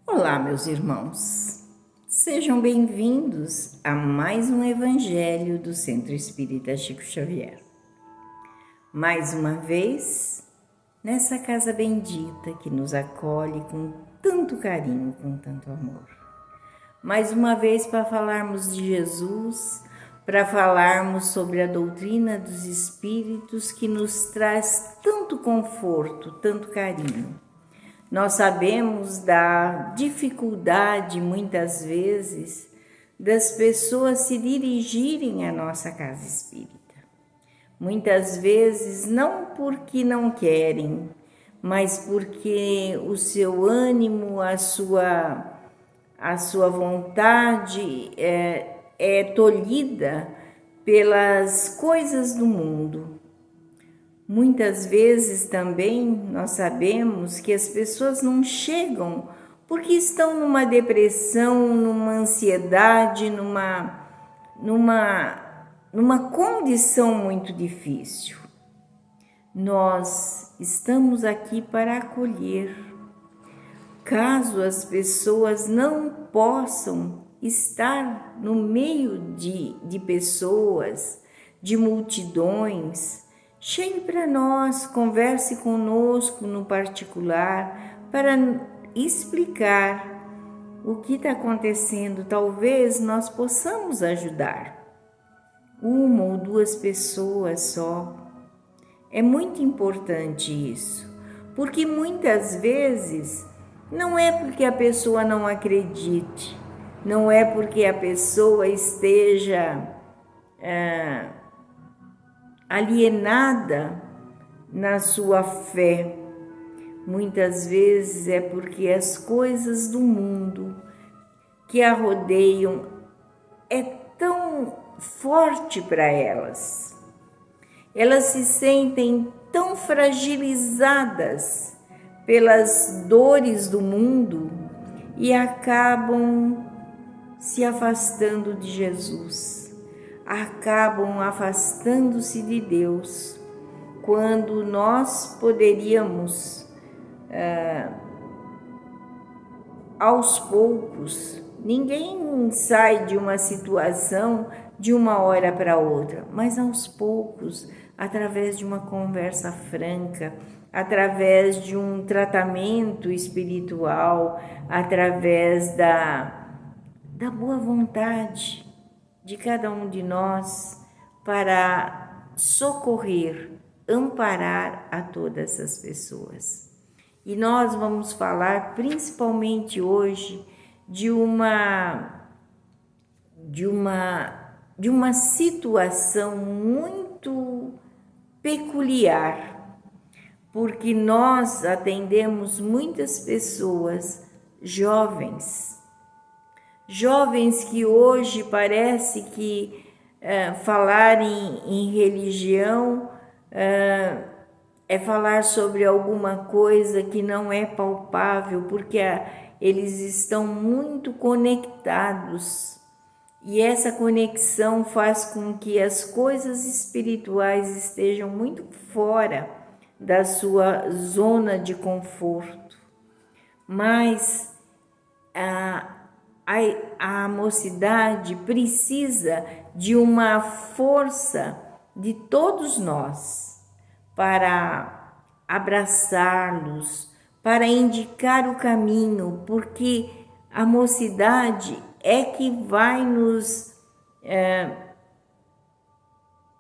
Olá, meus irmãos. Sejam bem-vindos a mais um Evangelho do Centro Espírita Chico Xavier. Mais uma vez, nessa casa bendita que nos acolhe com tanto carinho, com tanto amor. Mais uma vez para falarmos de Jesus, para falarmos sobre a doutrina dos Espíritos que nos traz tanto conforto, tanto carinho. Nós sabemos da dificuldade, muitas vezes, das pessoas se dirigirem à nossa casa espírita. Muitas vezes, não porque não querem, mas porque o seu ânimo, a sua vontade é tolhida pelas coisas do mundo. Muitas vezes também nós sabemos que as pessoas não chegam porque estão numa depressão, numa ansiedade, numa condição muito difícil. Nós estamos aqui para acolher. Caso as pessoas não possam estar no meio de pessoas, de multidões, chegue para nós, converse conosco no particular para explicar o que está acontecendo. Talvez nós possamos ajudar uma ou duas pessoas só. É muito importante isso, porque muitas vezes não é porque a pessoa não acredite, não é porque a pessoa esteja alienada na sua fé. Muitas vezes é porque as coisas do mundo que a rodeiam é tão forte para elas. Elas se sentem tão fragilizadas pelas dores do mundo e acabam se afastando de Jesus. Acabam afastando-se de Deus, quando nós poderíamos, aos poucos, ninguém sai de uma situação de uma hora para outra, mas aos poucos, através de uma conversa franca, através de um tratamento espiritual, através da boa vontade de cada um de nós para socorrer, amparar a todas as pessoas. E nós vamos falar principalmente hoje de uma situação muito peculiar, porque nós atendemos muitas pessoas jovens que hoje parece que falar em religião é falar sobre alguma coisa que não é palpável, porque eles estão muito conectados e essa conexão faz com que as coisas espirituais estejam muito fora da sua zona de conforto. Mas a mocidade precisa de uma força de todos nós para abraçá-los, para indicar o caminho, porque a mocidade é que vai nos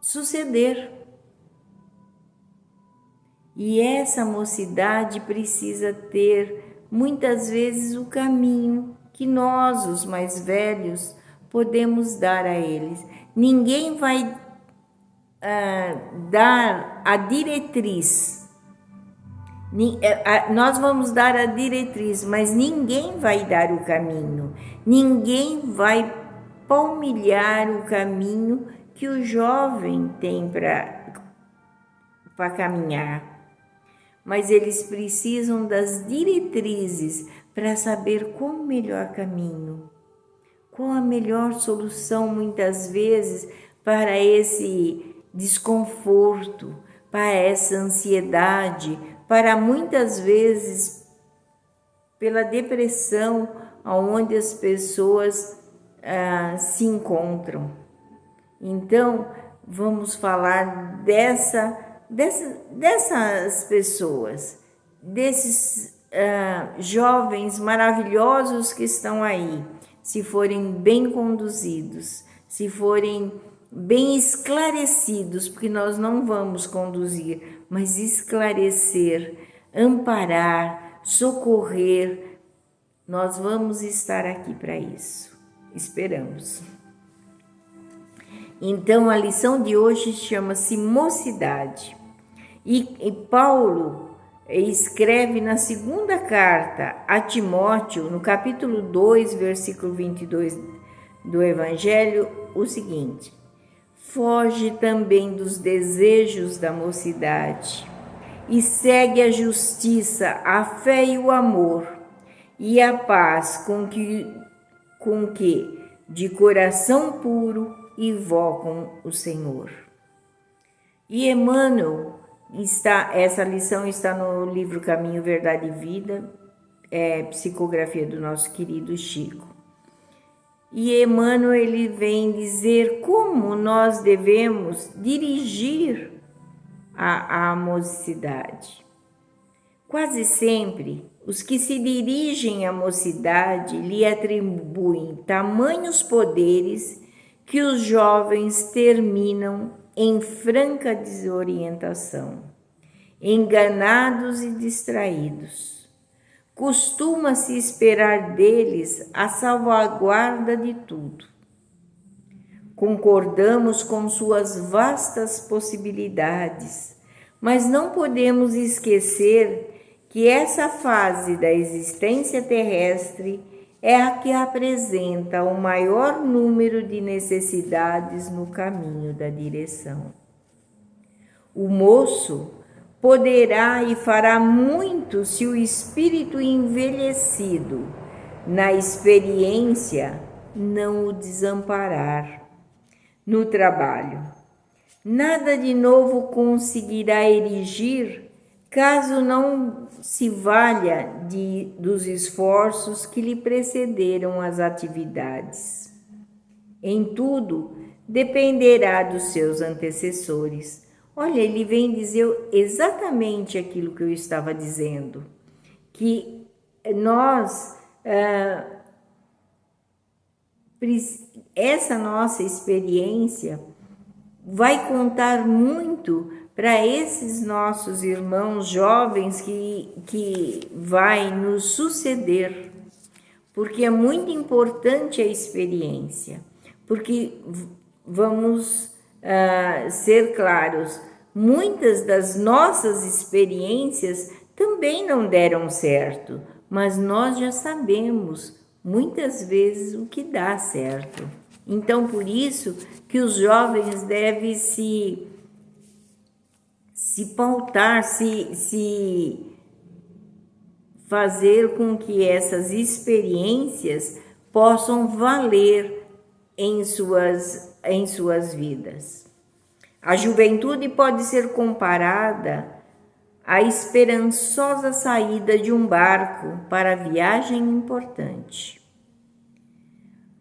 suceder. E essa mocidade precisa ter muitas vezes o caminho que nós, os mais velhos, podemos dar a eles. Ninguém vai dar a diretriz. Nós vamos dar a diretriz, mas ninguém vai dar o caminho. Ninguém vai palmilhar o caminho que o jovem tem para caminhar. Mas eles precisam das diretrizes para saber qual o melhor caminho, qual a melhor solução, muitas vezes, para esse desconforto, para essa ansiedade, para muitas vezes pela depressão onde as pessoas se encontram. Então, vamos falar dessas pessoas, desses jovens maravilhosos que estão aí, se forem bem conduzidos, se forem bem esclarecidos, porque nós não vamos conduzir, mas esclarecer, amparar, socorrer, nós vamos estar aqui para isso. Esperamos. Então, a lição de hoje chama-se Mocidade. E Paulo escreve na segunda carta a Timóteo, no capítulo 2, versículo 22 do Evangelho, o seguinte: foge também dos desejos da mocidade e segue a justiça, a fé e o amor e a paz com que de coração puro invocam o Senhor. E Emmanuel, essa lição está no livro Caminho, Verdade e Vida, psicografia do nosso querido Chico. E Emmanuel, ele vem dizer como nós devemos dirigir a mocidade. Quase sempre, os que se dirigem à mocidade lhe atribuem tamanhos poderes que os jovens terminam em franca desorientação, enganados e distraídos. Costuma-se esperar deles a salvaguarda de tudo. Concordamos com suas vastas possibilidades, mas não podemos esquecer que essa fase da existência terrestre é a que apresenta o maior número de necessidades no caminho da direção. O moço poderá e fará muito se o espírito envelhecido, na experiência, não o desamparar. No trabalho, nada de novo conseguirá erigir caso não se valha dos esforços que lhe precederam as atividades. Em tudo, dependerá dos seus antecessores. Olha, ele vem dizer exatamente aquilo que eu estava dizendo, que nós, essa nossa experiência vai contar muito para esses nossos irmãos jovens que vai nos suceder, porque é muito importante a experiência, porque vamos ser claros, muitas das nossas experiências também não deram certo, mas nós já sabemos muitas vezes o que dá certo. Então, por isso que os jovens devem se pautar, se fazer com que essas experiências possam valer em suas vidas. A juventude pode ser comparada à esperançosa saída de um barco para viagem importante.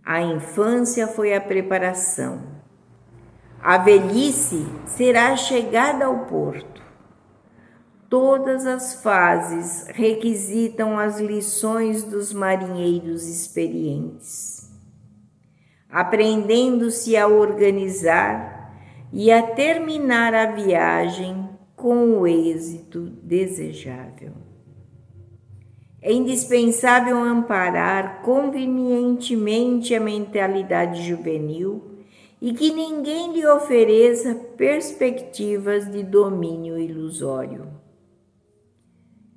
A infância foi a preparação. A velhice será a chegada ao porto. Todas as fases requisitam as lições dos marinheiros experientes, aprendendo-se a organizar e a terminar a viagem com o êxito desejável. É indispensável amparar convenientemente a mentalidade juvenil e que ninguém lhe ofereça perspectivas de domínio ilusório.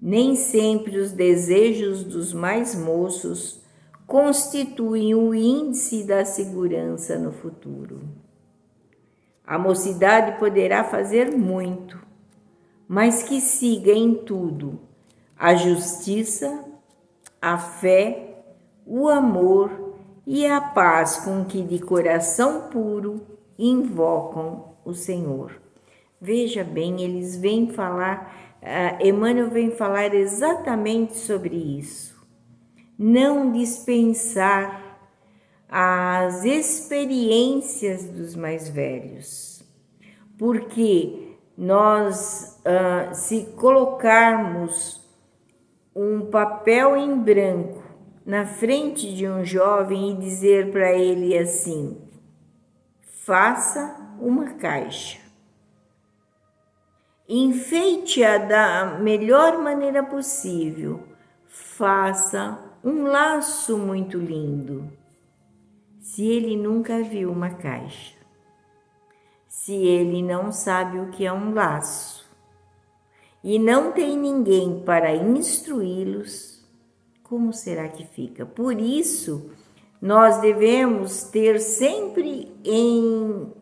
Nem sempre os desejos dos mais moços constituem o índice da segurança no futuro. A mocidade poderá fazer muito, mas que siga em tudo a justiça, a fé, o amor e a paz com que de coração puro invocam o Senhor. Veja bem, eles vêm falar, Emmanuel vem falar exatamente sobre isso. não dispensar as experiências dos mais velhos, porque nós, se colocarmos um papel em branco na frente de um jovem e dizer para ele assim: faça uma caixa, enfeite-a da melhor maneira possível, faça um laço muito lindo. Se ele nunca viu uma caixa, se ele não sabe o que é um laço e não tem ninguém para instruí-los, como será que fica? Por isso, nós devemos ter sempre em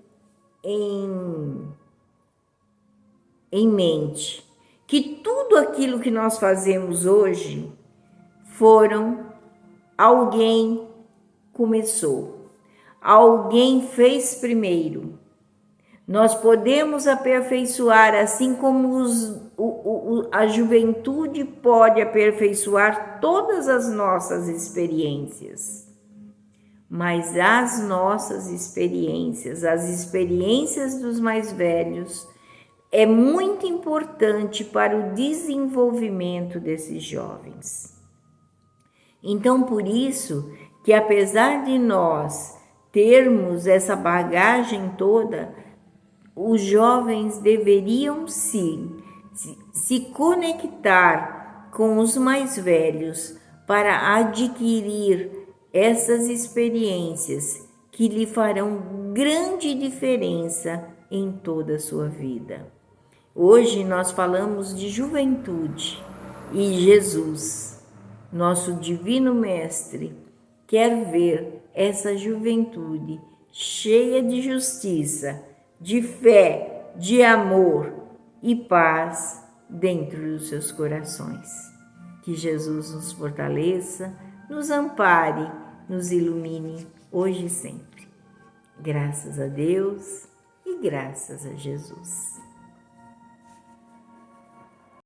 mente que tudo aquilo que nós fazemos hoje alguém começou, alguém fez primeiro. Nós podemos aperfeiçoar, assim como a juventude pode aperfeiçoar todas as nossas experiências. Mas as nossas experiências, as experiências dos mais velhos, é muito importante para o desenvolvimento desses jovens. Então, por isso que apesar de nós termos essa bagagem toda, os jovens deveriam se conectar com os mais velhos para adquirir essas experiências que lhe farão grande diferença em toda a sua vida. Hoje nós falamos de juventude e Jesus, nosso divino mestre, quer ver essa juventude cheia de justiça, de fé, de amor e paz dentro dos seus corações. Que Jesus nos fortaleça, nos ampare, nos ilumine hoje e sempre. Graças a Deus e graças a Jesus.